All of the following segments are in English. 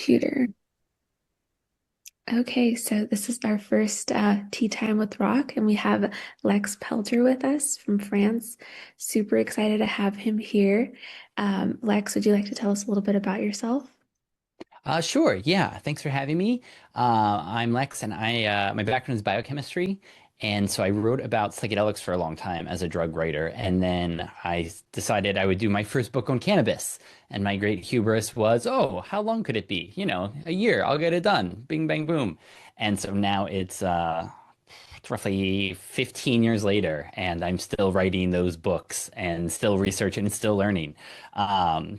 computer. Okay, so this is our first tea time with Rock, and we have Lex Pelger with us from France. Super excited to have him here. Lex, would you like to tell us a little bit about yourself? Sure. Yeah. Thanks for having me. I'm Lex, and my background is biochemistry, and so I wrote about psychedelics for a long time as a drug writer, and then I decided I would do my first book on cannabis. And my great hubris was, oh, how long could it be? A year. I'll get it done. Bing, bang, boom. And so now it's roughly 15 years later, and I'm still writing those books and still researching and still learning.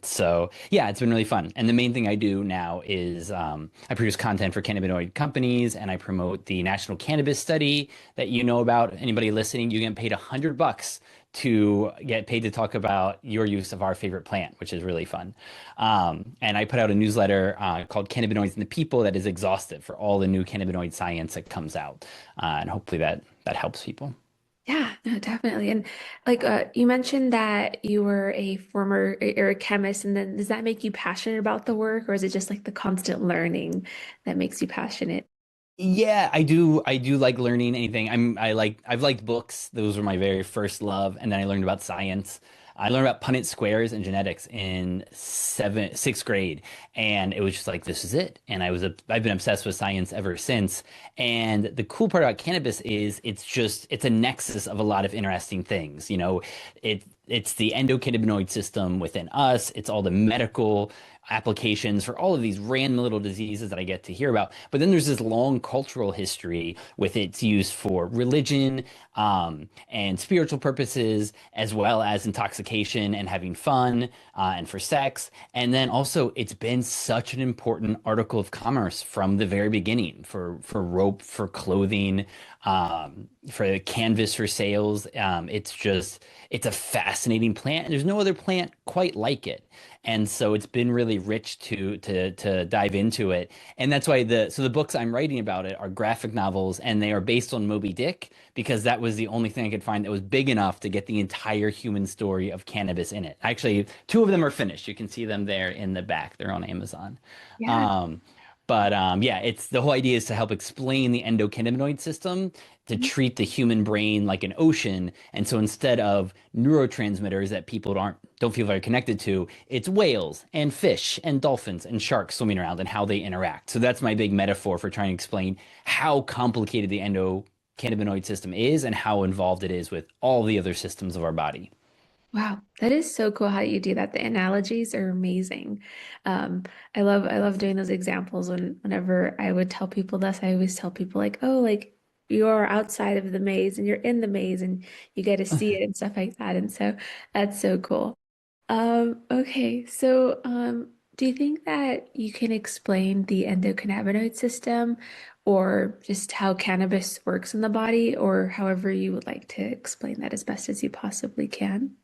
So yeah, it's been really fun. And the main thing I do now is I produce content for cannabinoid companies and I promote the National Cannabis Study that you know about. Anybody listening, you get paid $100 to get paid to talk about your use of our favorite plant, which is really fun. And I put out a newsletter called Cannabinoids and the People that is exhaustive for all the new cannabinoid science that comes out. And hopefully that helps people. Yeah, no, definitely. And you mentioned that you were a former or a chemist, and then does that make you passionate about the work, or is it just like the constant learning that makes you passionate? Yeah, I do like learning anything. I've liked books. Those were my very first love. And then I learned about science. I learned about Punnett squares and genetics in sixth grade. And it was just like, this is it. And I've been obsessed with science ever since. And the cool part about cannabis is it's a nexus of a lot of interesting things. It's the endocannabinoid system within us. It's all the medical applications for all of these random little diseases that I get to hear about. But then there's this long cultural history with its use for religion, and spiritual purposes, as well as intoxication and having fun, and for sex. And then also, it's been such an important article of commerce from the very beginning for rope, for clothing, for canvas for sales. It's a fascinating plant. And there's no other plant quite like it. And so it's been really rich to dive into it. And that's why the books I'm writing about it are graphic novels and they are based on Moby Dick because that was the only thing I could find that was big enough to get the entire human story of cannabis in it. Actually, two of them are finished. You can see them there in the back. They're on Amazon. Yeah. Um, but yeah, it's the whole idea is to help explain the endocannabinoid system to treat the human brain like an ocean. And so instead of neurotransmitters that people don't feel very connected to, it's whales and fish and dolphins and sharks swimming around and how they interact. So that's my big metaphor for trying to explain how complicated the endocannabinoid system is and how involved it is with all the other systems of our body. Wow, that is so cool how you do that. The analogies are amazing. Um, I love doing those examples whenever I would tell people this, I always tell people like, oh, like you're outside of the maze and you're in the maze and you get to see it and stuff like that. And so that's so cool. Okay, so do you think that you can explain the endocannabinoid system or just how cannabis works in the body, or however you would like to explain that as best as you possibly can?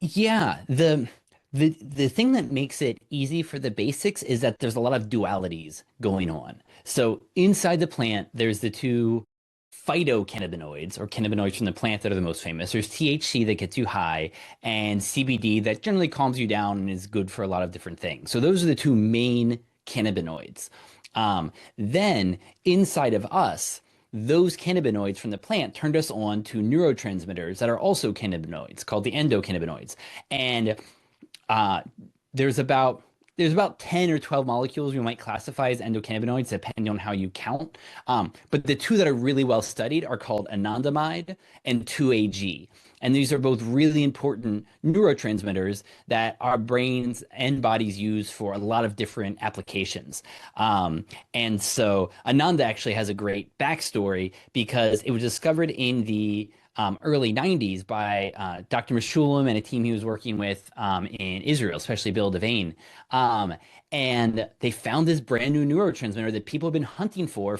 Yeah, the thing that makes it easy for the basics is that there's a lot of dualities going on. So inside the plant, there's the two phytocannabinoids or cannabinoids from the plant that are the most famous. There's THC that gets you high and CBD that generally calms you down and is good for a lot of different things. So those are the two main cannabinoids. Then inside of us, those cannabinoids from the plant turned us on to neurotransmitters that are also cannabinoids called the endocannabinoids. And uh, there's about there's about 10 or 12 molecules we might classify as endocannabinoids, depending on how you count. But the two that are really well studied are called anandamide and 2-AG. And these are both really important neurotransmitters that our brains and bodies use for a lot of different applications. And so Ananda actually has a great backstory because it was discovered in the early 90s by Dr. Meshulam and a team he was working with in Israel, especially Bill Devane. Um, and they found this brand new neurotransmitter that people have been hunting for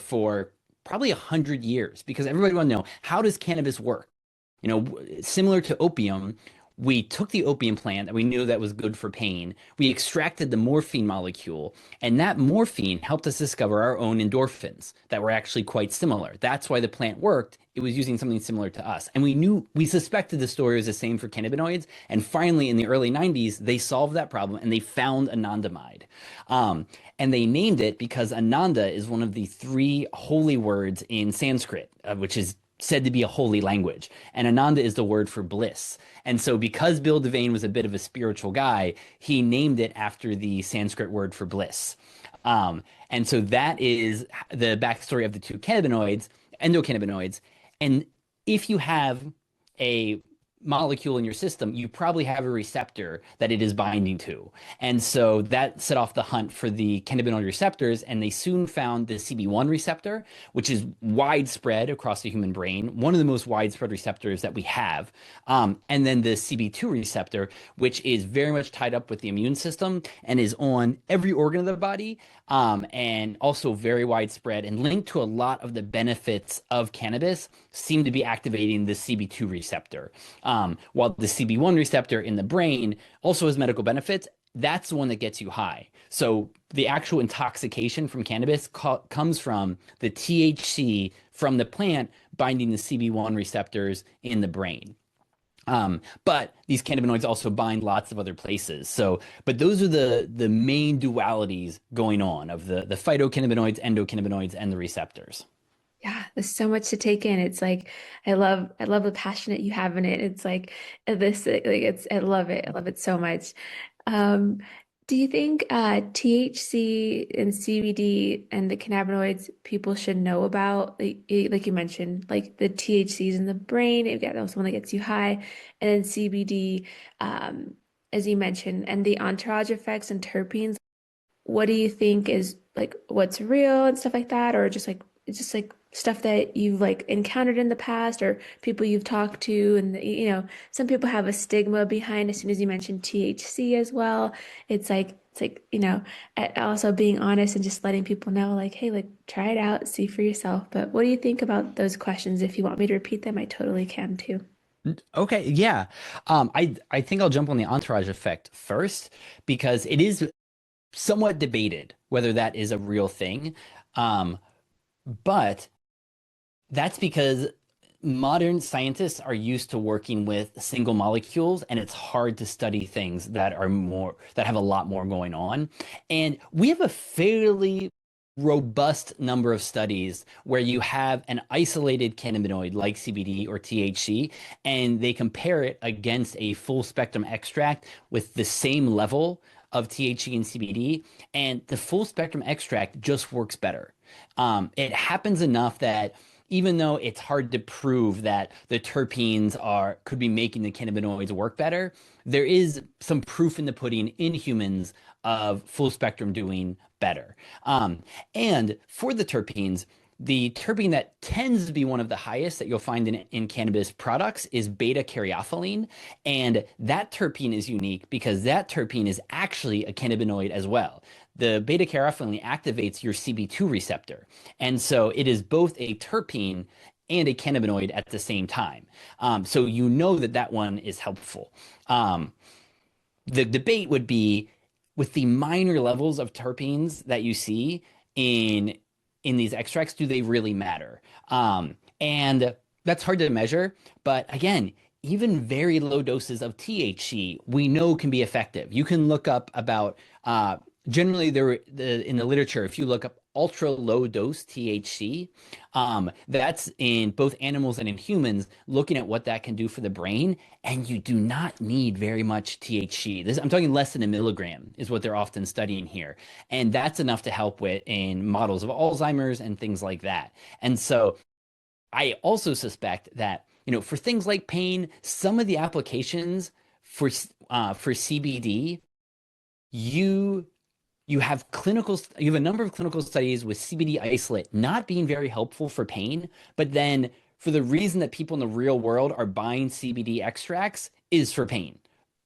probably 100 years because everybody want to know, how does cannabis work? Similar to opium, we took the opium plant that we knew that was good for pain. We extracted the morphine molecule, and that morphine helped us discover our own endorphins that were actually quite similar. That's why the plant worked. It was using something similar to us. And we suspected the story was the same for cannabinoids. And finally, in the early 90s, they solved that problem and they found anandamide. Um, And they named it because Ananda is one of the three holy words in Sanskrit, which is said to be a holy language. And Ananda is the word for bliss. And so, because Bill Devane was a bit of a spiritual guy, he named it after the Sanskrit word for bliss. And so, that is the backstory of the two cannabinoids, endocannabinoids. And if you have a molecule in your system, you probably have a receptor that it is binding to. And so that set off the hunt for the cannabinoid receptors, and they soon found the CB1 receptor, which is widespread across the human brain, one of the most widespread receptors that we have. And then the CB2 receptor, which is very much tied up with the immune system and is on every organ of the body, and also very widespread and linked to a lot of the benefits of cannabis seem to be activating the CB2 receptor. While the CB1 receptor in the brain also has medical benefits, that's the one that gets you high. So the actual intoxication from cannabis comes from the THC from the plant binding the CB1 receptors in the brain. But these cannabinoids also bind lots of other places. So, but those are the main dualities going on of the phytocannabinoids, endocannabinoids, and the receptors. Yeah, there's so much to take in. It's like I love the passion that you have in it. It's like this like it's I love it. I love it so much. Um, do you think THC and CBD and the cannabinoids people should know about? Like you mentioned, like the THC is in the brain, you get that's the one that gets you high, and then CBD, as you mentioned, and the entourage effects and terpenes. What do you think is like what's real and stuff like that, or just like it's just like stuff that you've like encountered in the past or people you've talked to, and some people have a stigma behind as soon as you mention THC as well. It's like also being honest and just letting people know like, hey, like try it out, see for yourself. But what do you think about those questions? If you want me to repeat them, I totally can too. Okay, yeah. I think I'll jump on the entourage effect first because it is somewhat debated whether that is a real thing. But that's because modern scientists are used to working with single molecules, and it's hard to study things that have a lot more going on. And we have a fairly robust number of studies where you have an isolated cannabinoid like CBD or THC, and they compare it against a full spectrum extract with the same level of THC and CBD, and the full spectrum extract just works better. It happens enough that even though it's hard to prove that the terpenes are could be making the cannabinoids work better, there is some proof in the pudding in humans of full spectrum doing better. And for the terpene that tends to be one of the highest that you'll find in cannabis products is beta caryophyllene. And that terpene is unique because that terpene is actually a cannabinoid as well. The beta caryophyllene activates your CB2 receptor. And so it is both a terpene and a cannabinoid at the same time. So you know that that one is helpful. Um, the debate would be with the minor levels of terpenes that you see in in these extracts, do they really matter? And that's hard to measure, but again, even very low doses of THC we know can be effective. You can look up about generally in the literature, if you look up ultra low dose THC, that's in both animals and in humans, looking at what that can do for the brain, and you do not need very much THC. This, I'm talking less than a milligram is what they're often studying here. And that's enough to help with in models of Alzheimer's and things like that. And so I also suspect that, for things like pain, some of the applications for CBD, you you have a number of clinical studies with CBD isolate not being very helpful for pain, but then for the reason that people in the real world are buying CBD extracts is for pain.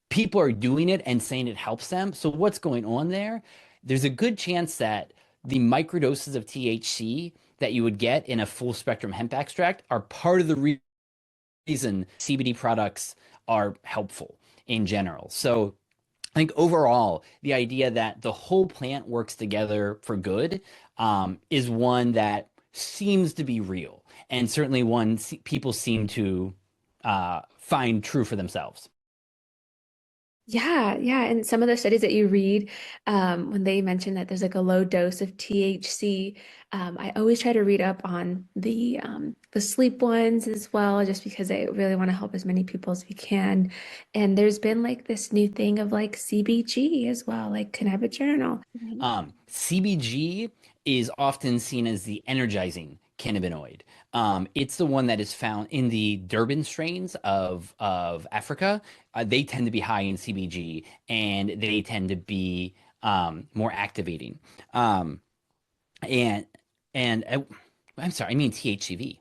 People are doing it and saying it helps them. So what's going on there? There's a good chance that the microdoses of THC that you would get in a full spectrum hemp extract are part of the reason CBD products are helpful in general. So I think overall, the idea that the whole plant works together for good is one that seems to be real, and certainly people seem to find true for themselves. Yeah, yeah. And some of the studies that you read, when they mention that there's like a low dose of THC, I always try to read up on the sleep ones as well, just because I really want to help as many people as we can. And there's been like this new thing of like CBG as well, like cannabidiol. CBG is often seen as the energizing cannabinoid. It's the one that is found in the Durban strains of Africa. They tend to be high in CBG and they tend to be more activating. Um, and and I'm sorry, I mean THCV.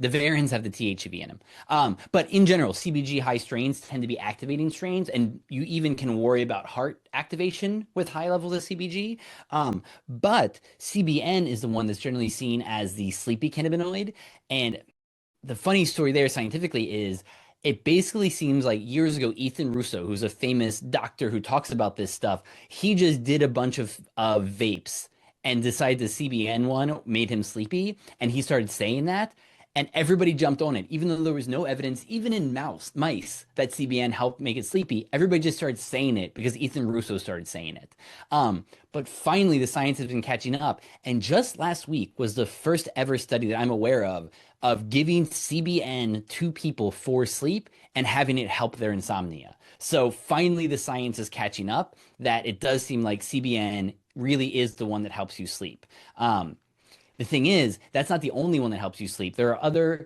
The variants have the THCV in them. But in general, CBG high strains tend to be activating strains, and you even can worry about heart activation with high levels of CBG. But CBN is the one that's generally seen as the sleepy cannabinoid. And the funny story there scientifically is it basically seems like years ago, Ethan Russo, who's a famous doctor who talks about this stuff, he just did a bunch of vapes and decided the CBN one made him sleepy. And he started saying that. And everybody jumped on it, even though there was no evidence, even in mice, that CBN helped make it sleepy. Everybody just started saying it because Ethan Russo started saying it. But finally, the science has been catching up. And just last week was the first ever study that I'm aware of giving CBN to people for sleep and having it help their insomnia. So finally, the science is catching up that it does seem like CBN really is the one that helps you sleep. The thing is, that's not the only one that helps you sleep. There are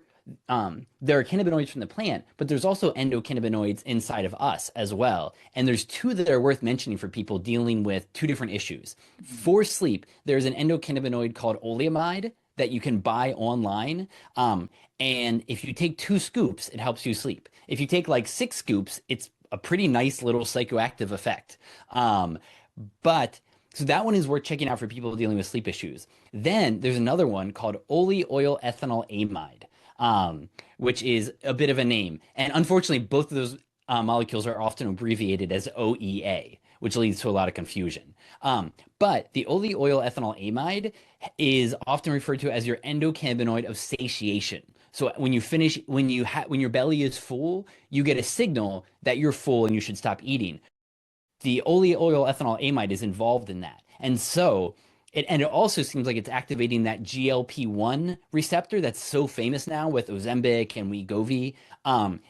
cannabinoids from the plant, but there's also endocannabinoids inside of us as well. And there's two that are worth mentioning for people dealing with two different issues. For sleep, there's an endocannabinoid called oleamide that you can buy online. And if you take 2 scoops, it helps you sleep. If you take like 6 scoops, it's a pretty nice little psychoactive effect. Um, but so that one is worth checking out for people dealing with sleep issues. Then there's another one called ole oil ethanol amide, which is a bit of a name. And unfortunately, both of those molecules are often abbreviated as OEA, which leads to a lot of confusion. But the ole oil ethanol amide is often referred to as your endocannabinoid of satiation. So when you finish, when your belly is full, you get a signal that you're full and you should stop eating. The ole oil ethanol amide is involved in that. And it also seems like it's activating that GLP-1 receptor that's so famous now with Ozempic and Wegovy.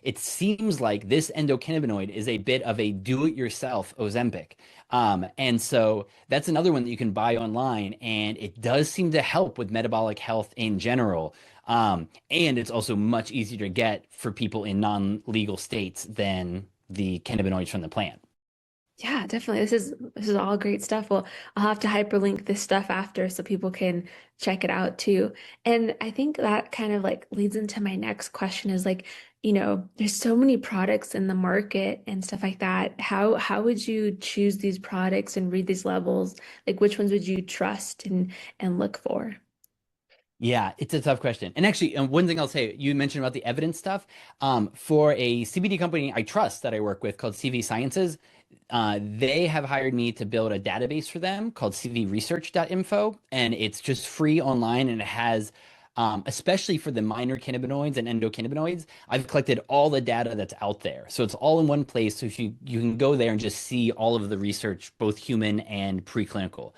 It seems like this endocannabinoid is a bit of a do-it-yourself Ozempic. And so that's another one that you can buy online, and it does seem to help with metabolic health in general. And it's also much easier to get for people in non-legal states than the cannabinoids from the plant. Yeah, definitely. This is all great stuff. Well, I'll have to hyperlink this stuff after so people can check it out too. And I think that kind of like leads into my next question is like, there's so many products in the market and stuff like that. How would you choose these products and read these labels? Like which ones would you trust and look for? Yeah, it's a tough question. And actually, one thing I'll say, you mentioned about the evidence stuff. For a CBD company I trust that I work with called CV Sciences, they have hired me to build a database for them called cvresearch.info, and it's just free online, and it has, especially for the minor cannabinoids and endocannabinoids, I've collected all the data that's out there. So it's all in one place. So if you can go there and just see all of the research, both human and preclinical,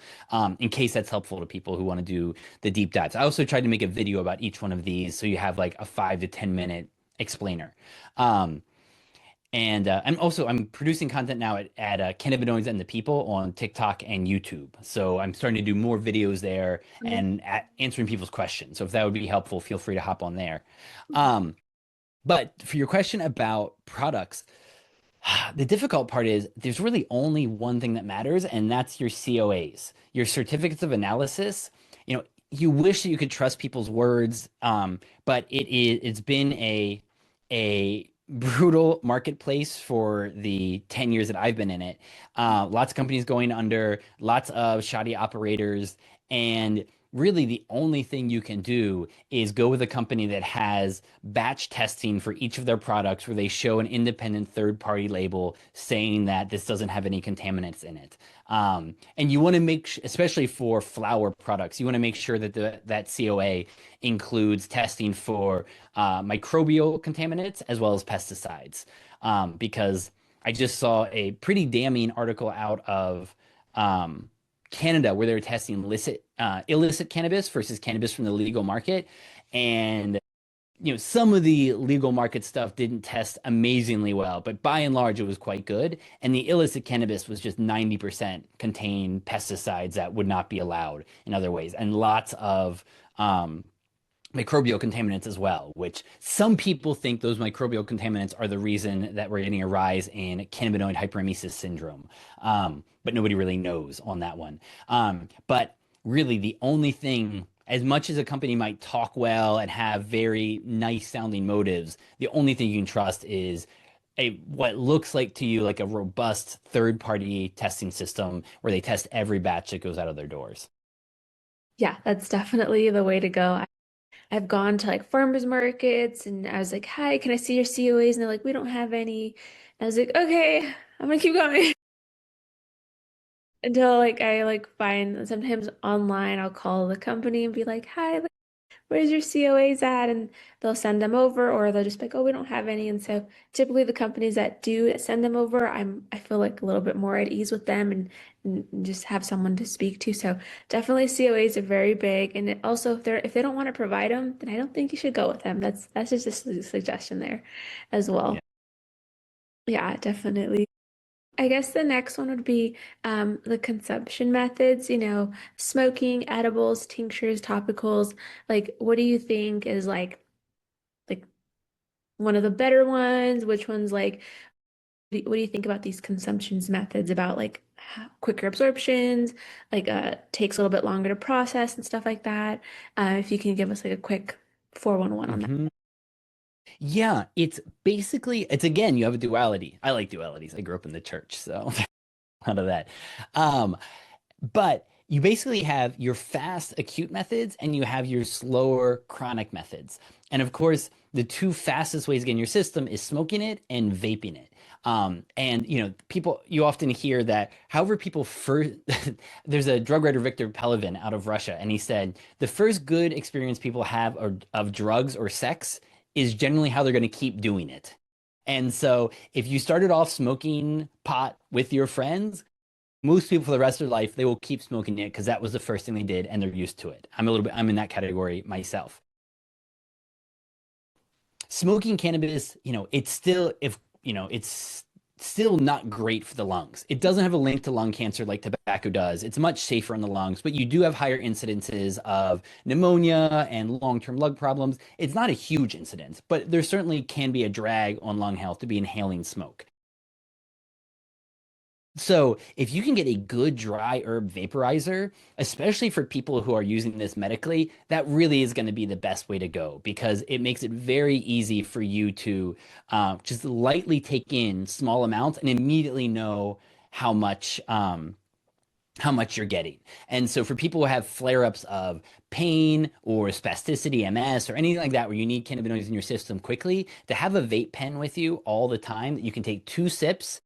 in case that's helpful to people who want to do the deep dives. I also tried to make a video about each one of these, so you have like a 5 to 10 minute explainer. Um, and I'm producing content now at Cannabinoids and the People on TikTok and YouTube. So I'm starting to do more videos there and answering people's questions. So if that would be helpful, feel free to hop on there. Um, but for your question about products, the difficult part is there's really only one thing that matters, and that's your COAs, your certificates of analysis. You wish that you could trust people's words, but it's been a brutal marketplace for the 10 years that I've been in it. Lots of companies going under, lots of shoddy operators, and really the only thing you can do is go with a company that has batch testing for each of their products where they show an independent third party label saying that this doesn't have any contaminants in it. And you want to especially for flower products, you want to make sure that that COA includes testing for microbial contaminants as well as pesticides. Because I just saw a pretty damning article out of um, Canada where they were testing illicit cannabis versus cannabis from the legal market. And some of the legal market stuff didn't test amazingly well, but by and large, it was quite good. And the illicit cannabis was just 90% contained pesticides that would not be allowed in other ways, and lots of um, microbial contaminants as well, which some people think those microbial contaminants are the reason that we're getting a rise in cannabinoid hyperemesis syndrome. But nobody really knows on that one. But really, the only thing, as much as a company might talk well and have very nice sounding motives, the only thing you can trust is what looks like to you like a robust third party testing system where they test every batch that goes out of their doors. Yeah, that's definitely the way to go. I've gone to like farmers markets and I was like, hi, can I see your COAs? And they're like, we don't have any. And I was like, okay, I'm gonna keep going until like I like find sometimes online I'll call the company and be like, hi, like, where's your COAs at? And they'll send them over or they'll just be like, oh, we don't have any. And so typically the companies that do send them over, I feel like a little bit more at ease with them and just have someone to speak to. So definitely COAs are very big. And also if they don't want to provide them, then I don't think you should go with them. That's just a suggestion there as well. Yeah. Yeah, definitely. I guess the next one would be the consumption methods, smoking, edibles, tinctures, topicals. Like, what do you think is like one of the better ones? Which one's like, what do you think about these consumptions methods about like quicker absorptions, like takes a little bit longer to process and stuff like that? If you can give us like a quick 411 on that. Mhm. Yeah, it's again, you have a duality. I like dualities. I grew up in the church, so out of that. Um, but you basically have your fast acute methods and you have your slower chronic methods. And of course, the two fastest ways to get in your system is smoking it and vaping it. And people you often hear that however people first there's a drug writer Victor Pelevin out of Russia, and he said the first good experience people have of drugs or sex is generally how they're going to keep doing it. And so if you started off smoking pot with your friends, most people for the rest of their life, they will keep smoking it because that was the first thing they did and they're used to it. I'm in that category myself. Smoking cannabis, it's still, if, it's still not great for the lungs. It doesn't have a link to lung cancer like tobacco does. It's much safer on the lungs, but you do have higher incidences of pneumonia and long-term lung problems. It's not a huge incidence, but there certainly can be a drag on lung health to be inhaling smoke. So, if you can get a good dry herb vaporizer, especially for people who are using this medically, that really is going to be the best way to go because it makes it very easy for you to just lightly take in small amounts and immediately know how much how much you're getting. And so, for people who have flare-ups of pain or spasticity, MS, or anything like that, where you need cannabinoids in your system quickly, to have a vape pen with you all the time that you can take 2 sips,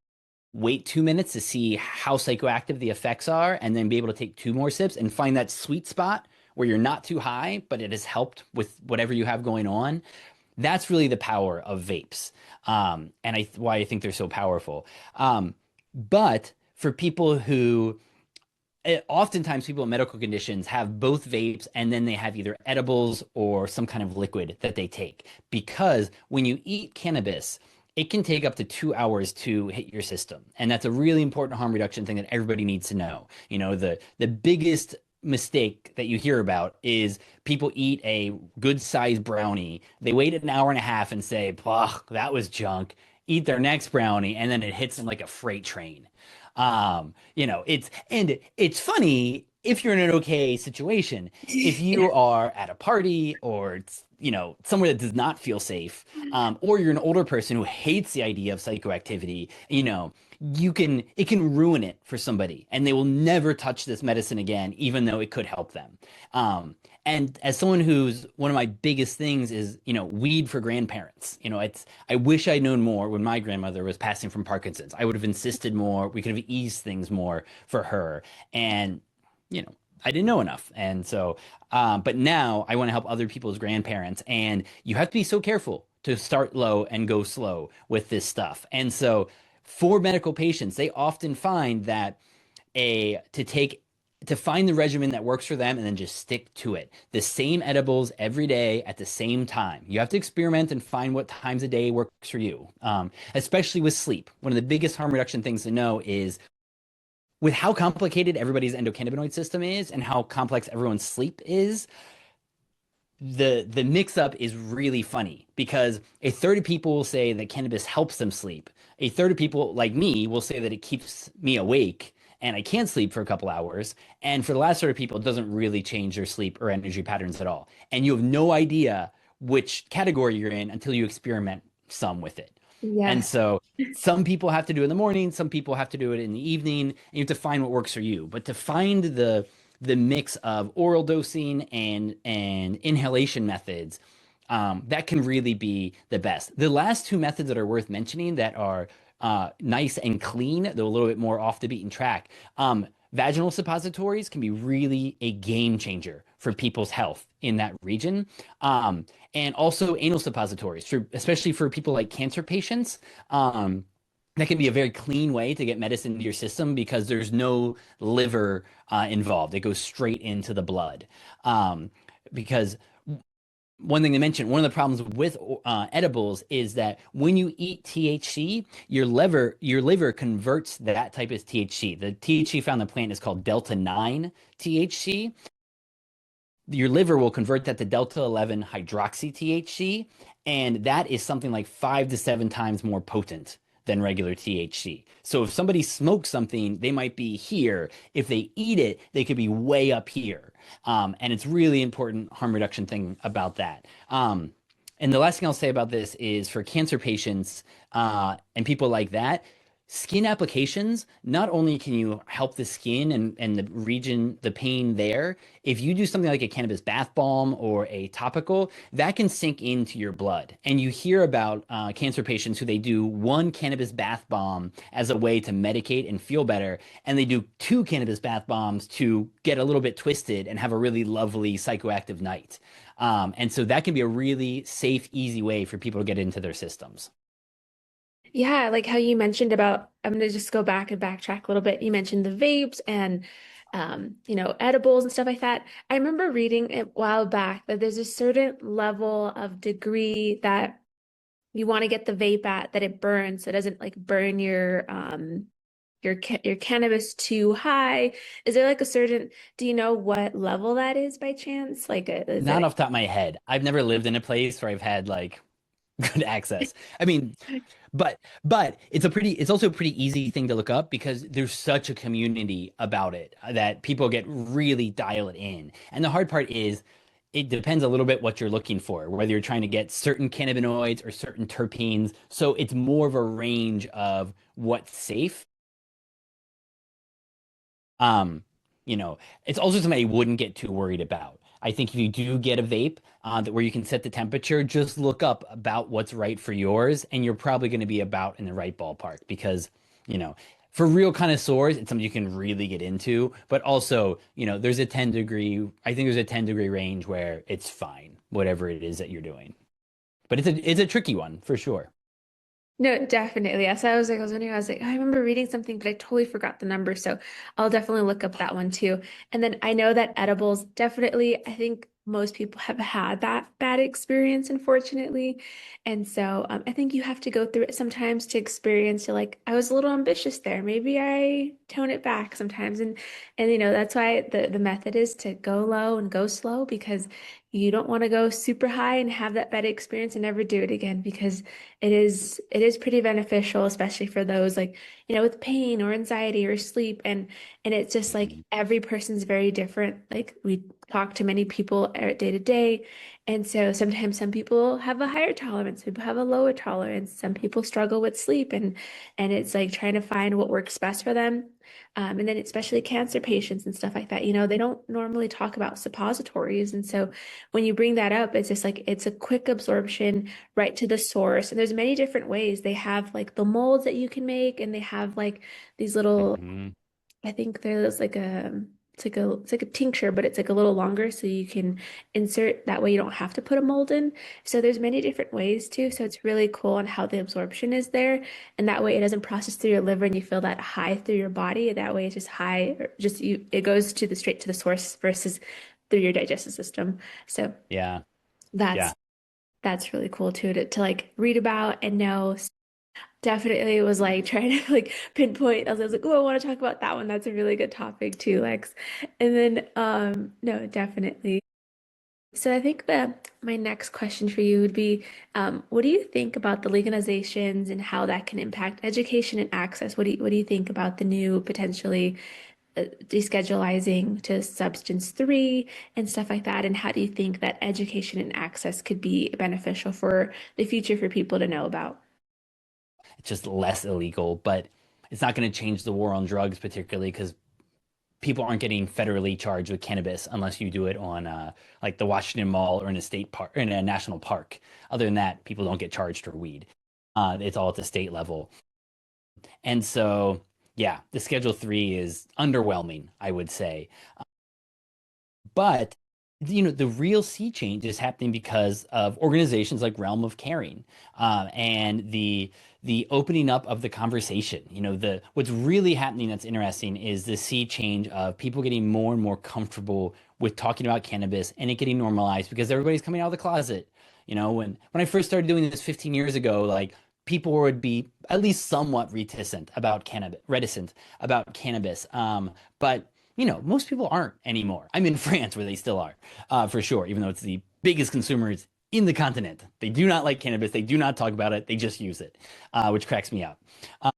wait 2 minutes to see how psychoactive the effects are, and then be able to take two more sips and find that sweet spot where you're not too high, but it has helped with whatever you have going on. That's really the power of vapes, and why I think they're so powerful. But for people who oftentimes people with medical conditions have both vapes and then they have either edibles or some kind of liquid that they take because when you eat cannabis it can take up to 2 hours to hit your system, and that's a really important harm reduction thing that everybody needs to know. The biggest mistake that you hear about is people eat a good sized brownie, they wait an hour and a half and say, that was junk, eat their next brownie, and then it hits them like a freight train. It's funny if you're in an okay situation. If Yeah. you are at a party or somewhere that does not feel safe, or you're an older person who hates the idea of psychoactivity, it can ruin it for somebody, and they will never touch this medicine again, even though it could help them. And as someone who's one of my biggest things is, weed for grandparents. I wish I'd known more when my grandmother was passing from Parkinson's. I would have insisted more. We could have eased things more for her. And, you know, I didn't know enough. And so, but now I want to help other people's grandparents. And you have to be so careful to start low and go slow with this stuff. And so, for medical patients, they often find that a to take to find the regimen that works for them and then just stick to it. The same edibles every day at the same time. You have to experiment and find what times a day works for you, especially with sleep. One of the biggest harm reduction things to know is with how complicated everybody's endocannabinoid system is and how complex everyone's sleep is, the mix up is really funny because a third of people will say that cannabis helps them sleep. A third of people like me will say that it keeps me awake and I can't sleep for a couple hours. And for the last third of people, it doesn't really change their sleep or energy patterns at all. And you have no idea which category you're in until you experiment some with it. And Yes. so some people have to do it in the morning, some people have to do it in the evening, and you have to find what works for you. But to find the mix of oral dosing and inhalation methods, that can really be the best. The last two methods that are worth mentioning that are nice and clean, though a little bit more off the beaten track. Vaginal suppositories can be really a game changer for people's health in that region. And also anal suppositories, especially for people like cancer patients. That can be a very clean way to get medicine into your system because there's no liver involved. It goes straight into the blood. Because one thing to mention, one of the problems with edibles is that when you eat THC, your liver converts that type of THC. The THC found in the plant is called delta 9 THC. Your liver will convert that to delta 11 hydroxy THC, and that is something like 5 to 7 times more potent than regular THC. So if somebody smokes something, they might be here. If they eat it, they could be way up here. And it's really important harm reduction thing about that. And the last thing I'll say about this is for cancer patients and people like that, skin applications, not only can you help the skin and the region, the pain there, if you do something like a cannabis bath bomb or a topical, that can sink into your blood. And you hear about cancer patients who they do one cannabis bath bomb as a way to medicate and feel better, and they do two cannabis bath bombs to get a little bit twisted and have a really lovely psychoactive night. And so that can be a really safe, easy way for people to get into their systems. Yeah, like how you mentioned about, I'm gonna just go back and backtrack a little bit. You mentioned the vapes and edibles and stuff like that. I remember reading a while back that there's a certain level of degree that you want to get the vape at that it burns so it doesn't like burn your cannabis too high. Is there like a certain, do you know what level that is by chance? Like is Not it off the top of my head. I've never lived in a place where I've had like good access. I mean, but it's also a pretty easy thing to look up because there's such a community about it that people get really dialed in. And the hard part is it depends a little bit what you're looking for, whether you're trying to get certain cannabinoids or certain terpenes. So it's more of a range of what's safe. Um, you know, it's also something I wouldn't get too worried about. I think if you do get a vape that where you can set the temperature, just look up about what's right for yours, and you're probably going to be about in the right ballpark because, you know, for real connoisseurs, it's something you can really get into. But also, there's a 10 degree, I think there's a 10-degree range where it's fine, whatever it is that you're doing. But it's a tricky one for sure. No, definitely. Yes, I was wondering, I was like, I remember reading something, but I totally forgot the number. So I'll definitely look up that one too. And then I know that edibles, definitely, I think most people have had that bad experience, unfortunately. And so I think you have to go through it sometimes to experience, you're like, I was a little ambitious there. Maybe I tone it back sometimes. And that's why the method is to go low and go slow because you don't want to go super high and have that bad experience and never do it again because it is pretty beneficial, especially for those like, with pain or anxiety or sleep. And it's just like Mhm. every person's very different. Like we talk to many people day to day. And so sometimes some people have a higher tolerance, people have a lower tolerance, some people struggle with sleep and it's like trying to find what works best for them. And then especially cancer patients and stuff like that, they don't normally talk about suppositories. And so when you bring that up, it's just like it's a quick absorption right to the source. And there's many different ways. They have like the molds that you can make, and they have like these little, Mhm. I think there's like it's like a tincture, but it's like a little longer so you can insert that way you don't have to put a mold in. So there's many different ways too. So it's really cool on how the absorption is there. And that way it doesn't process through your liver and you feel that high through your body. That way it's just high, or just you it goes to the straight to the source versus through your digestive system. So Yeah. that's Yeah. that's really cool too to like read about and know. Definitely was like trying to like pinpoint. I was like, oh, I want to talk about that one. That's a really good topic too, Lex. And then no, definitely. So I think that my next question for you would be, what do you think about the legalizations and how that can impact education and access? What do you think about the new potentially deschedulizing to substance three and stuff like that? And how do you think that education and access could be beneficial for the future for people to know about? It's just less illegal, but it's not going to change the war on drugs, particularly because people aren't getting federally charged with cannabis unless you do it on like the Washington Mall or in a state park or in a national park. Other than that, people don't get charged for weed. It's all at the state level. And so, yeah, the Schedule 3 is underwhelming, I would say. But the real sea change is happening because of organizations like Realm of Caring, and the opening up of the conversation. The what's really happening that's interesting is the sea change of people getting more and more comfortable with talking about cannabis and it getting normalized because everybody's coming out of the closet. When I first started doing this 15 years ago, like people would be at least somewhat reticent about cannabis. But most people aren't anymore. I'm in France where they still are, for sure, even though it's the biggest consumers in the continent. They do not like cannabis. They do not talk about it. They just use it, which cracks me up. Uh,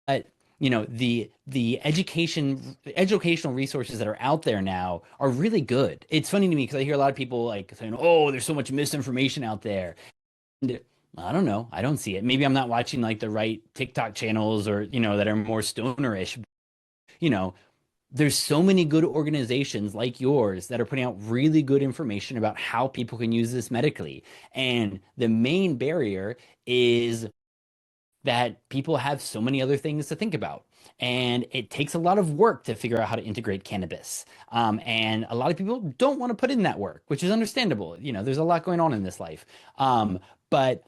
but the educational resources that are out there now are really good. It's funny to me because I hear a lot of people like saying, "Oh, there's so much misinformation out there." And I don't know. I don't see it. Maybe I'm not watching like the right TikTok channels or that are more stonerish. You know, there's so many good organizations like yours that are putting out really good information about how people can use this medically. And the main barrier is that people have so many other things to think about. And it takes a lot of work to figure out how to integrate cannabis. And a lot of people don't want to put in that work, which is understandable. There's a lot going on in this life. But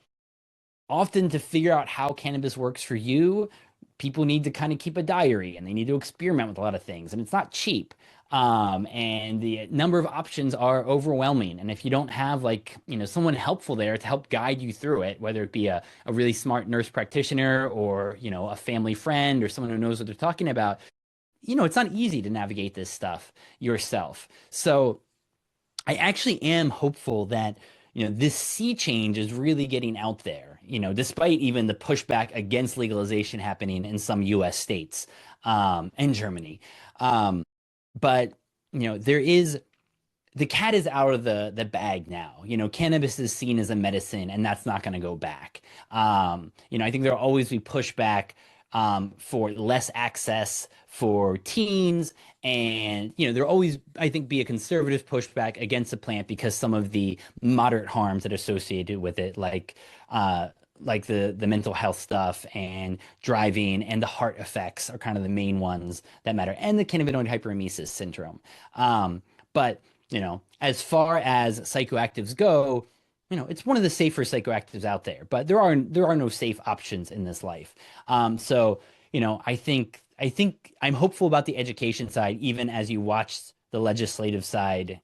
often to figure out how cannabis works for you, people need to kind of keep a diary and they need to experiment with a lot of things, and it's not cheap. And the number of options are overwhelming. And if you don't have someone helpful there to help guide you through it, whether it be a really smart nurse practitioner or, a family friend or someone who knows what they're talking about, it's not easy to navigate this stuff yourself. So I actually am hopeful that this sea change is really getting out there. Despite even the pushback against legalization happening in some U.S. states and Germany. Um, but there is the cat is out of the bag now. Cannabis is seen as a medicine, and that's not going to go back. I think there'll always be pushback for less access for teens, and there'll always, I think, be a conservative pushback against the plant because some of the moderate harms that are associated with it, like the mental health stuff and driving and the heart effects are kind of the main ones that matter, and the cannabinoid hyperemesis syndrome. But as far as psychoactives go, it's one of the safer psychoactives out there, but there are no safe options in this life. So, I think I'm hopeful about the education side, even as you watch the legislative side,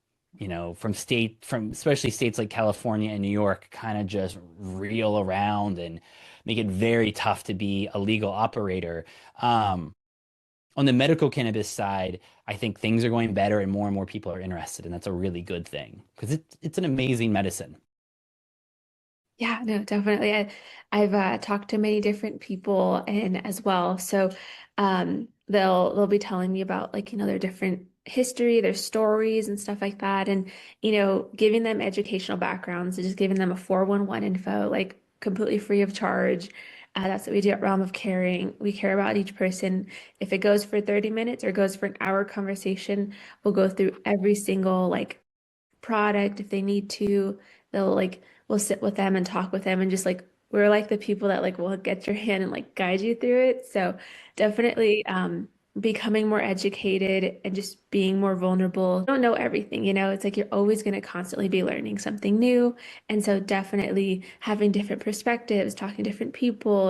from especially states like California and New York kind of just reel around and make it very tough to be a legal operator. On the medical cannabis side, I think things are going better and more people are interested, and that's a really good thing because it's an amazing medicine. Yeah, no, definitely. I've talked to many different people and as well. So they'll be telling me about like, their different history, their stories and stuff like that. And, giving them educational backgrounds and just giving them a 411 info, like completely free of charge. That's what we do at Realm of Caring. We care about each person. If it goes for 30 minutes or goes for an hour conversation, we'll go through every single like product if they need to. They'll like we'll sit with them and talk with them and just like we're like the people that like will get your hand and like guide you through it. So definitely becoming more educated and just being more vulnerable. You don't know everything, it's like you're always going to constantly be learning something new. And so definitely having different perspectives, talking to different people,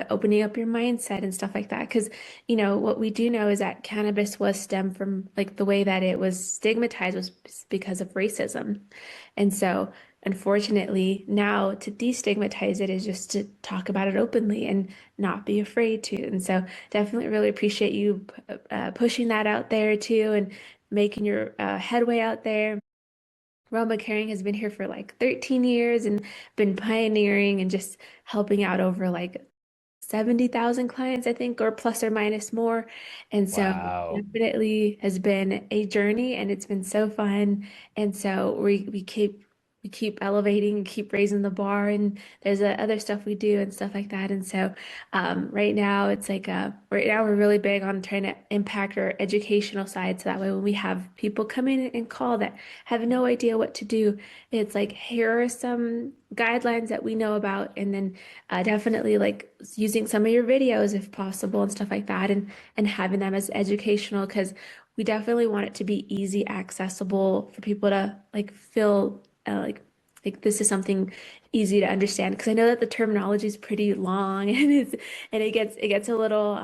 opening up your mindset and stuff like that. Because, what we do know is that cannabis was stemmed from like the way that it was stigmatized was because of racism. And so unfortunately, now to destigmatize it is just to talk about it openly and not be afraid to. And so definitely really appreciate you pushing that out there too and making your headway out there. Roma Caring has been here for like 13 years and been pioneering and just helping out over like 70,000 clients, I think, or plus or minus more. And so Wow. definitely has been a journey and it's been so fun. And so we keep elevating and keep raising the bar and there's other stuff we do and stuff like that. And so right now it's like right now we're really big on trying to impact our educational side. So that way when we have people come in and call that have no idea what to do, it's like here are some guidelines that we know about and then definitely like using some of your videos if possible and stuff like that and having them as educational because we definitely want it to be easy accessible for people to like feel like this is something easy to understand because I know that the terminology is pretty long and it gets a little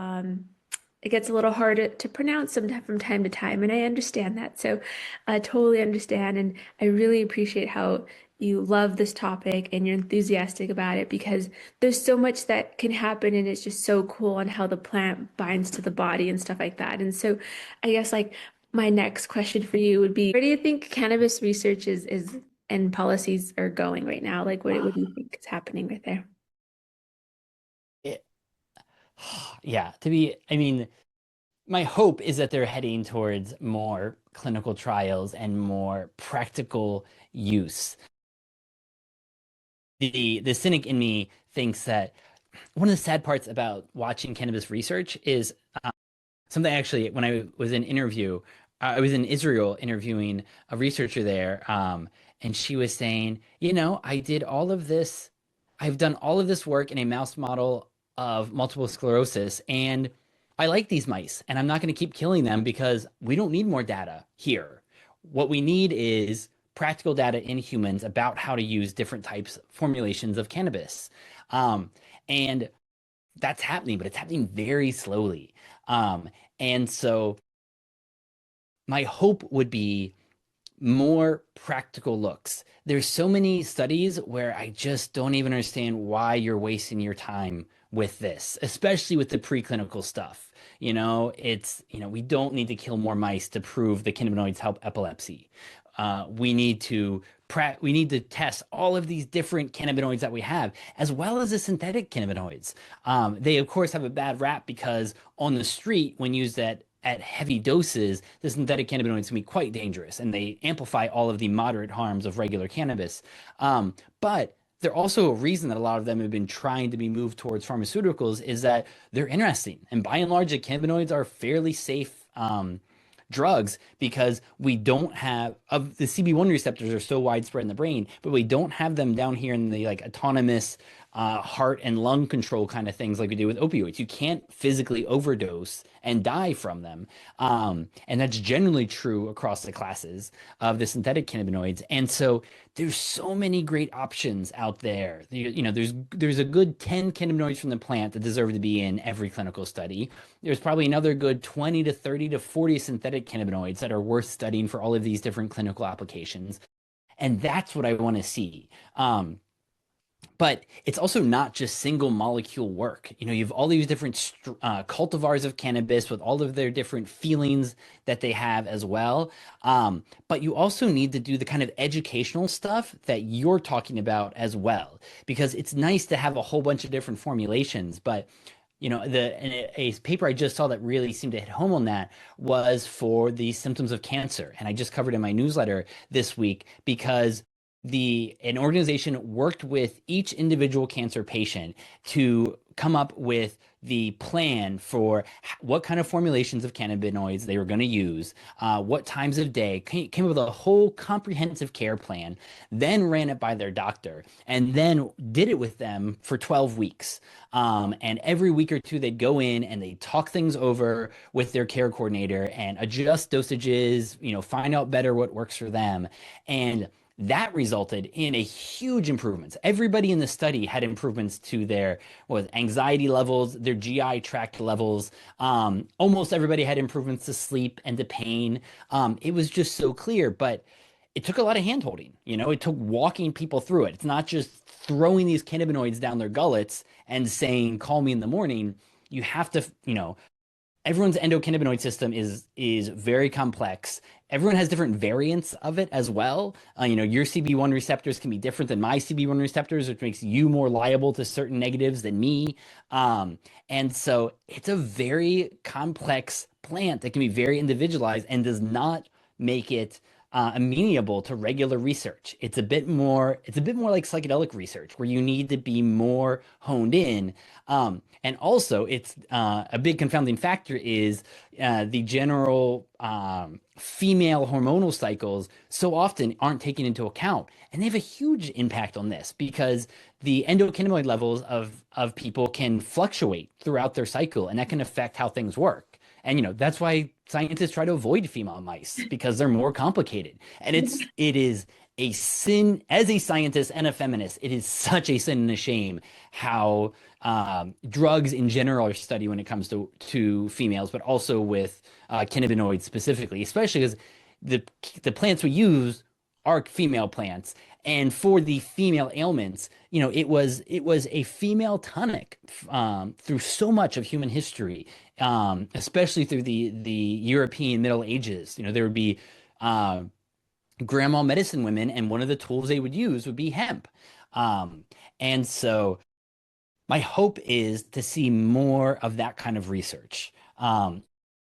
it gets a little hard to pronounce from time to time, and I understand that. So I totally understand, and I really appreciate how you love this topic and you're enthusiastic about it because there's so much that can happen, and it's just so cool on how the plant binds to the body and stuff like that. And so I guess like my next question for you would be, where do you think cannabis research is and policies are going right now? Like what do you think is happening right there? It, yeah, I mean, my hope is that they're heading towards more clinical trials and more practical use. The cynic in me thinks that one of the sad parts about watching cannabis research is something actually, when I was I was in Israel interviewing a researcher there, and she was saying, I did all of this, I've done all of this work in a mouse model of multiple sclerosis, and I like these mice, and I'm not going to keep killing them because we don't need more data here. What we need is practical data in humans about how to use different types, formulations of cannabis. Um, and that's happening, but it's happening very slowly. Um, and so my hope would be more practical looks. There's so many studies where I just don't even understand why you're wasting your time with this, especially with the preclinical stuff. We don't need to kill more mice to prove the cannabinoids help epilepsy. We need to test all of these different cannabinoids that we have, as well as the synthetic cannabinoids. They of course have a bad rap because on the street, when used at heavy doses, the synthetic cannabinoids can be quite dangerous, and they amplify all of the moderate harms of regular cannabis. But they're also a reason that a lot of them have been trying to be moved towards pharmaceuticals is that they're interesting, and by and large, the cannabinoids are fairly safe. Drugs because we don't have of the CB1 receptors are so widespread in the brain, but we don't have them down here in the like autonomous heart and lung control kind of things like we do with opioids. You can't physically overdose and die from them. And that's generally true across the classes of the synthetic cannabinoids. And so there's so many great options out there. There's a good 10 cannabinoids from the plant that deserve to be in every clinical study. There's probably another good 20 to 30 to 40 synthetic cannabinoids that are worth studying for all of these different clinical applications. And that's what I want to see. But it's also not just single molecule work. You have all these different cultivars of cannabis with all of their different feelings that they have as well. But you also need to do the kind of educational stuff that you're talking about as well, because it's nice to have a whole bunch of different formulations. But a paper I just saw that really seemed to hit home on that was for the symptoms of cancer, and I just covered in my newsletter this week because the an organization worked with each individual cancer patient to come up with the plan for what kind of formulations of cannabinoids they were going to use, what times of day, came up with a whole comprehensive care plan, then ran it by their doctor, and then did it with them for 12 weeks. And every week or two, they'd go in and they'd talk things over with their care coordinator and adjust dosages, find out better what works for them. And that resulted in a huge improvements. Everybody in the study had improvements to their anxiety levels, their GI tract levels. Almost everybody had improvements to sleep and to pain. It was just so clear, but it took a lot of handholding. It took walking people through it. It's not just throwing these cannabinoids down their gullets and saying, "Call me in the morning." You have to, everyone's endocannabinoid system is very complex. Everyone has different variants of it as well. Your CB1 receptors can be different than my CB1 receptors, which makes you more liable to certain negatives than me. And so it's a very complex plant that can be very individualized and does not make it amenable to regular research. It's a bit more like psychedelic research where you need to be more honed in. And also, it's a big confounding factor is the general female hormonal cycles so often aren't taken into account. And they have a huge impact on this because the endocannabinoid levels of people can fluctuate throughout their cycle, and that can affect how things work. And that's why scientists try to avoid female mice because they're more complicated. And it is a sin as a scientist and a feminist. It is such a sin and a shame how drugs in general are studied when it comes to females, but also with cannabinoids specifically, especially because the the plants we use are female plants. And for the female ailments, it was a female tonic through so much of human history, especially through the European Middle Ages. There would be uh, grandma medicine women, and one of the tools they would use would be hemp. And so my hope is to see more of that kind of research.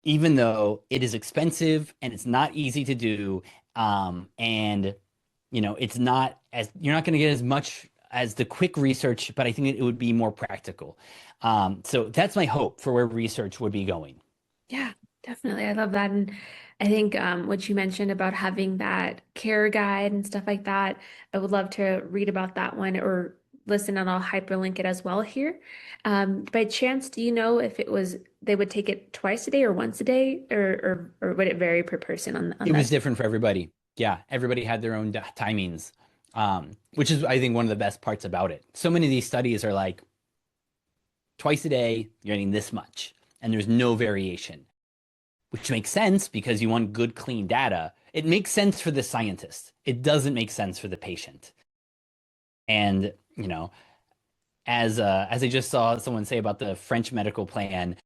Even though it is expensive and it's not easy to do, and it's not as you're not going to get as much as the quick research, but I think it would be more practical. So that's my hope for where research would be going. Yeah, definitely. I love that. And I think what you mentioned about having that care guide and stuff like that, I would love to read about that one or listen, and I'll hyperlink it as well here. By chance, do you know if it was they would take it twice a day or once a day, or would it vary per person on It was that? different for everybody. Yeah, everybody had their own timings, which is, I think, one of the best parts about it. So many of these studies are like twice a day, you're getting this much, and there's no variation, which makes sense because you want good, clean data. It makes sense for the scientist. It doesn't make sense for the patient. And, as I just saw someone say about the French medical plan,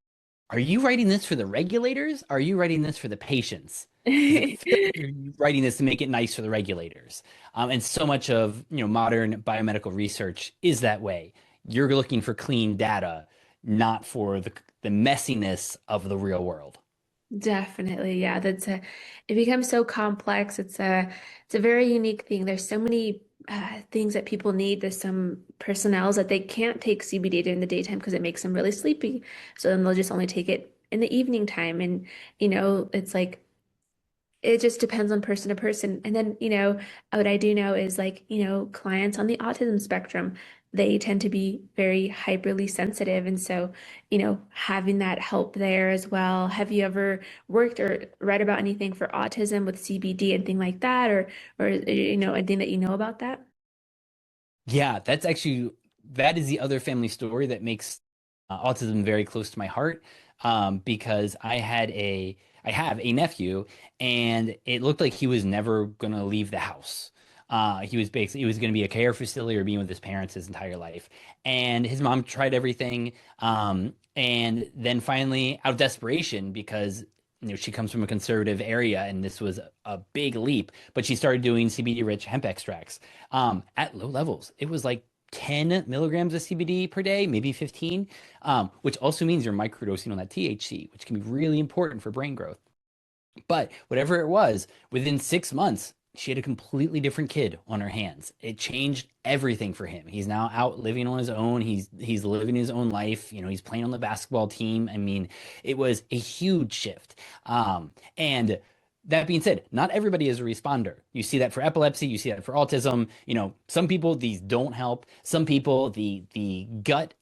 are you writing this for the regulators? Are you writing this for the patients? Because it feels like you're writing this to make it nice for the regulators. And so much of modern biomedical research is that way. You're looking for clean data, not for the messiness of the real world. Definitely, yeah. It becomes so complex. It's a very unique thing. There's so many things that people need. There's some personnels that they can't take CBD during the daytime because it makes them really sleepy. So then they'll just only take it in the evening time. And it's like it just depends on person to person. And then, what I do know is like, clients on the autism spectrum, they tend to be very hyperly sensitive. And so, having that help there as well. Have you ever worked or read about anything for autism with CBD and thing like that, or anything that you know about that? Yeah, that is the other family story that makes autism very close to my heart. Because I have a nephew, and it looked like he was never gonna leave the house. He was gonna be a care facility or being with his parents his entire life. And his mom tried everything, and then finally, out of desperation, because she comes from a conservative area, and this was a big leap, but she started doing CBD-rich hemp extracts at low levels. It was like 10 milligrams of CBD per day, maybe 15, which also means you're microdosing on that THC, which can be really important for brain growth. But whatever it was, within 6 months, she had a completely different kid on her hands. It changed everything for him. He's now out living on his own. He's living his own life. You know, he's playing on the basketball team. I mean, it was a huge shift. And that being said, not everybody is a responder. You see that for epilepsy, you see that for autism. You know, some people these don't help. Some people the gut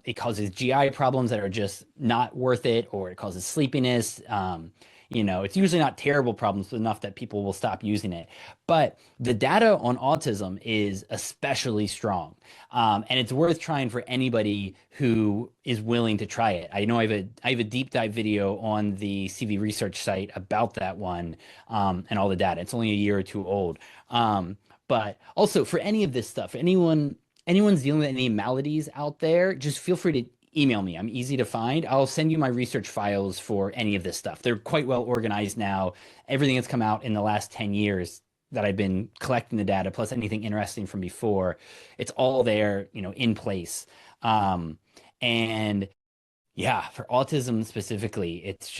it causes GI problems that are just not worth it, or it causes sleepiness. You know, it's usually not terrible problems, but enough that people will stop using it. But the data on autism is especially strong. And it's worth trying for anybody who is willing to try it. I know I have a deep dive video on the CV research site about that one, and all the data. It's only a year or two old. But also for any of this stuff, anyone's dealing with any maladies out there, just feel free to email me. I'm easy to find. I'll send you my research files for any of this stuff. They're quite well organized now. Everything that's come out in the last 10 years that I've been collecting the data, plus anything interesting from before, it's all there, you know, in place. Um, and yeah, for autism specifically, it's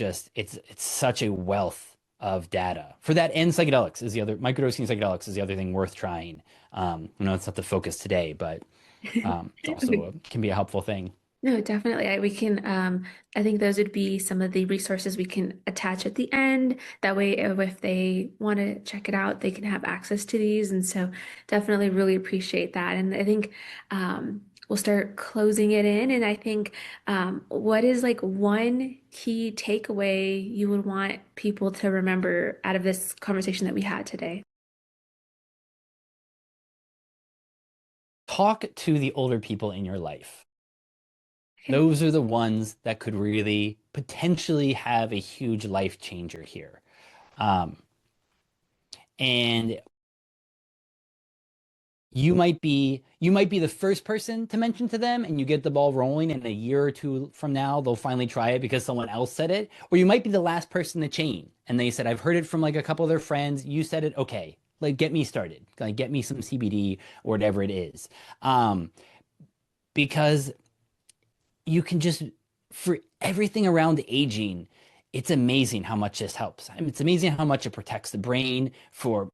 such a wealth of data. For that, and psychedelics is the other, microdosing psychedelics is the other thing worth trying. I know it's not the focus today, but it's also can be a helpful thing. No, definitely. We can, I think those would be some of the resources we can attach at the end. That way, if they want to check it out, they can have access to these. And so definitely really appreciate that. And I think we'll start closing it in. And I think what is like one key takeaway you would want people to remember out of this conversation that we had today? Talk to the older people in your life. Okay. Those are the ones that could really potentially have a huge life changer here. Um, and you might be the first person to mention to them, and you get the ball rolling, and a year or two from now they'll finally try it because someone else said it. Or you might be the last person in the chain, and they said, I've heard it from like a couple of their friends. You said it, okay, like get me started, like get me some CBD or whatever it is. Um, because you can just, for everything around aging, it's amazing how much this helps. I mean, it's amazing how much it protects the brain for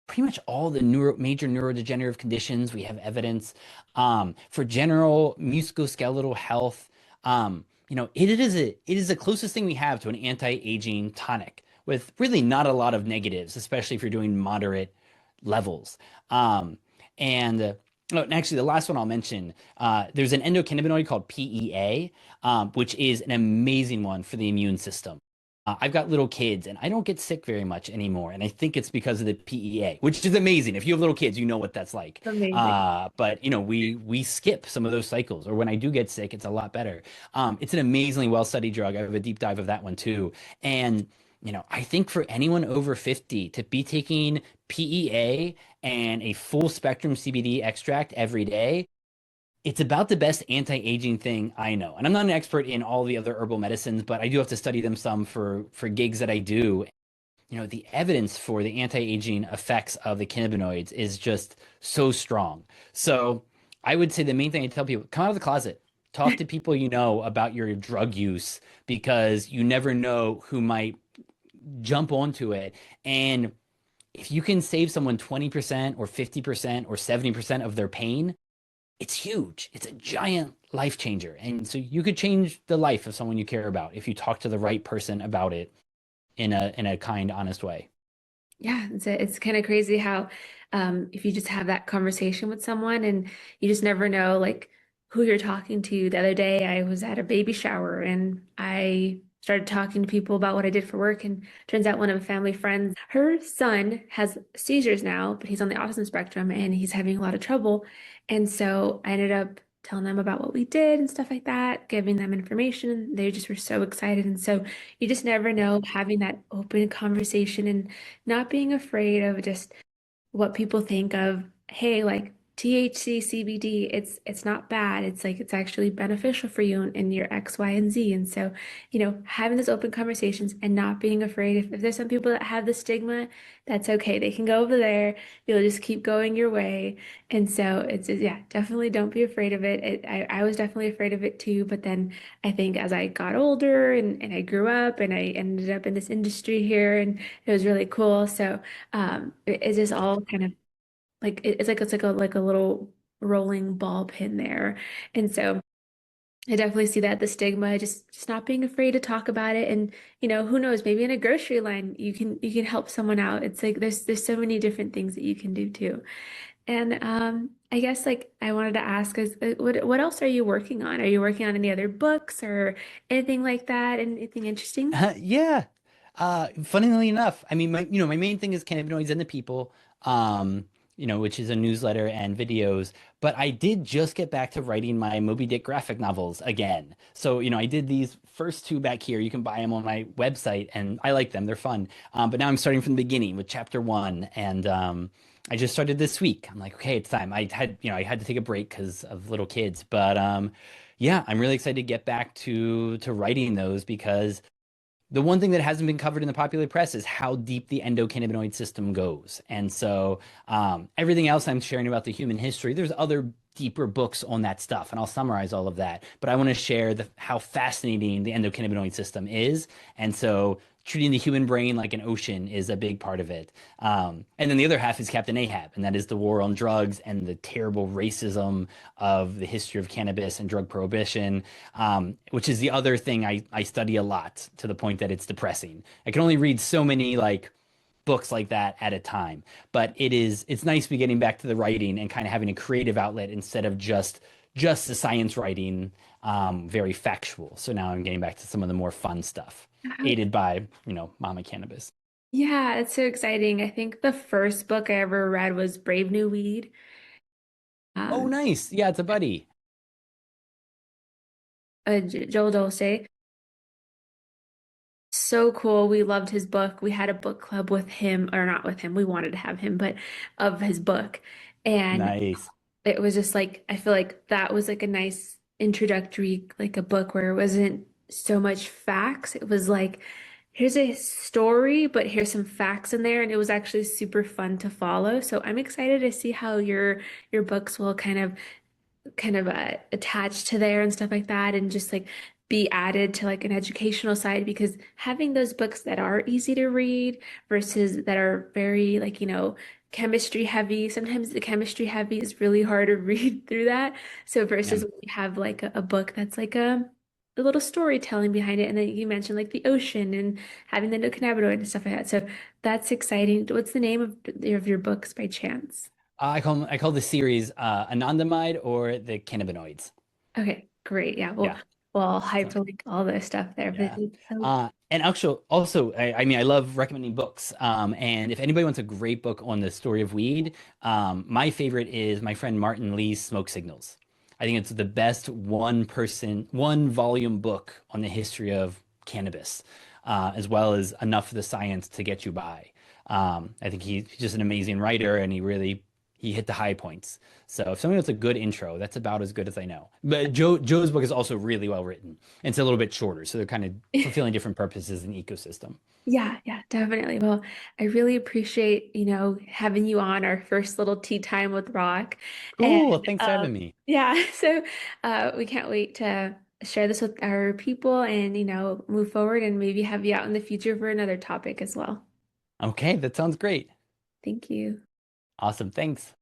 pretty much all the major neurodegenerative conditions. We have evidence for general musculoskeletal health. You know, it is the closest thing we have to an anti-aging tonic with really not a lot of negatives, especially if you're doing moderate levels. And Oh, and actually, the last one I'll mention, there's an endocannabinoid called PEA, which is an amazing one for the immune system. I've got little kids, and I don't get sick very much anymore, and I think it's because of the PEA, which is amazing. If you have little kids, you know what that's like. Amazing. But you know, we skip some of those cycles, or when I do get sick, it's a lot better. It's an amazingly well-studied drug. I have a deep dive of that one too, and you know, I think for anyone over 50 to be taking PEA and a full spectrum CBD extract every day, it's about the best anti-aging thing I know. And I'm not an expert in all the other herbal medicines, but I do have to study them some for gigs that I do. You know, the evidence for the anti-aging effects of the cannabinoids is just so strong. So I would say the main thing I tell people, come out of the closet. Talk to people you know about your drug use because you never know who might jump onto it. And if you can save someone 20% or 50% or 70% of their pain, it's huge. It's a giant life changer. And so you could change the life of someone you care about if you talk to the right person about it in a kind, honest way. Yeah, it's kind of crazy how if you just have that conversation with someone and you just never know like who you're talking to. The other day I was at a baby shower and I started talking to people about what I did for work and turns out one of a family friends, her son has seizures now, but he's on the autism spectrum and he's having a lot of trouble. And so I ended up telling them about what we did and stuff like that, giving them information. They just were so excited. And so you just never know having that open conversation and not being afraid of just what people think of, hey, like THC, CBD, it's not bad. It's like it's actually beneficial for you in your X, Y, and Z. And so, having those open conversations and not being afraid. If there's some people that have the stigma, that's okay. They can go over there. You'll just keep going your way. And so yeah, definitely don't be afraid of it. I was definitely afraid of it too. But then I think as I got older and I grew up and I ended up in this industry here and it was really cool. So it's just all kind of like it's like a little rolling ball pin there. And so I definitely see that the stigma, just not being afraid to talk about it. And who knows, maybe in a grocery line you can help someone out. It's like there's so many different things that you can do too. And I guess like I wanted to ask is what else are you working on? Are you working on any other books or anything like that? Anything interesting? Yeah. Funnily enough, I mean, my main thing is cannabinoids and the people, which is a newsletter and videos. But I did just get back to writing my Moby Dick graphic novels again. So, I did these first two back here. You can buy them on my website, and I like them. They're fun. But now I'm starting from the beginning with chapter one, and I just started this week. I'm like, okay, it's time. I had to take a break because of little kids, but yeah, I'm really excited to get back to writing those because the one thing that hasn't been covered in the popular press is how deep the endocannabinoid system goes. And so everything else I'm sharing about the human history, there's other deeper books on that stuff, and I'll summarize all of that. But I want to share how fascinating the endocannabinoid system is. And so treating the human brain like an ocean is a big part of it. And then the other half is Captain Ahab, and that is the war on drugs and the terrible racism of the history of cannabis and drug prohibition, which is the other thing I study a lot to the point that it's depressing. I can only read so many like books like that at a time, but it's nice to be getting back to the writing and kind of having a creative outlet instead of just the science writing, very factual. So now I'm getting back to some of the more fun stuff, aided by, Mama Cannabis. Yeah, it's so exciting. I think the first book I ever read was Brave New Weed. Oh, Um, nice. Yeah, it's a buddy. Joel Dolce. So cool. We loved his book. We had a book club with him, or not with him. We wanted to have him, but of his book. And Nice. it was just like, I feel like that was like a nice introductory, like a book where it wasn't so much facts. It was like, here's a story, but here's some facts in there. And it was actually super fun to follow. So I'm excited to see how your books will kind of attached to there and stuff like that and just like be added to like an educational side because having those books that are easy to read versus that are very like chemistry heavy, sometimes the chemistry heavy is really hard to read through that, so Yeah. versus when you have like a book that's like a little storytelling behind it, and then you mentioned like the ocean and having the endocannabinoid and stuff like that, so that's exciting. What's the name of your books by chance? I call the series anandamide or the cannabinoids. Okay, great. Yeah, Yeah. well, I'll So hyperlink all this stuff there. But yeah. so And actually, also, I mean, I love recommending books. And if anybody wants a great book on the story of weed, my favorite is my friend Martin Lee's Smoke Signals. I think it's the best one volume book on the history of cannabis, as well as enough of the science to get you by. I think he's just an amazing writer, and he hit the high points. So if somebody wants a good intro, that's about as good as I know. But Joe's book is also really well written. And it's a little bit shorter, so they're kind of fulfilling different purposes in the ecosystem. yeah, yeah, definitely. Well, I really appreciate, having you on our first little tea time with Rock. And Cool. Thanks for having me. yeah, so we can't wait to share this with our people and, move forward and maybe have you out in the future for another topic as well. Okay, that sounds great. Thank you. Awesome. Thanks.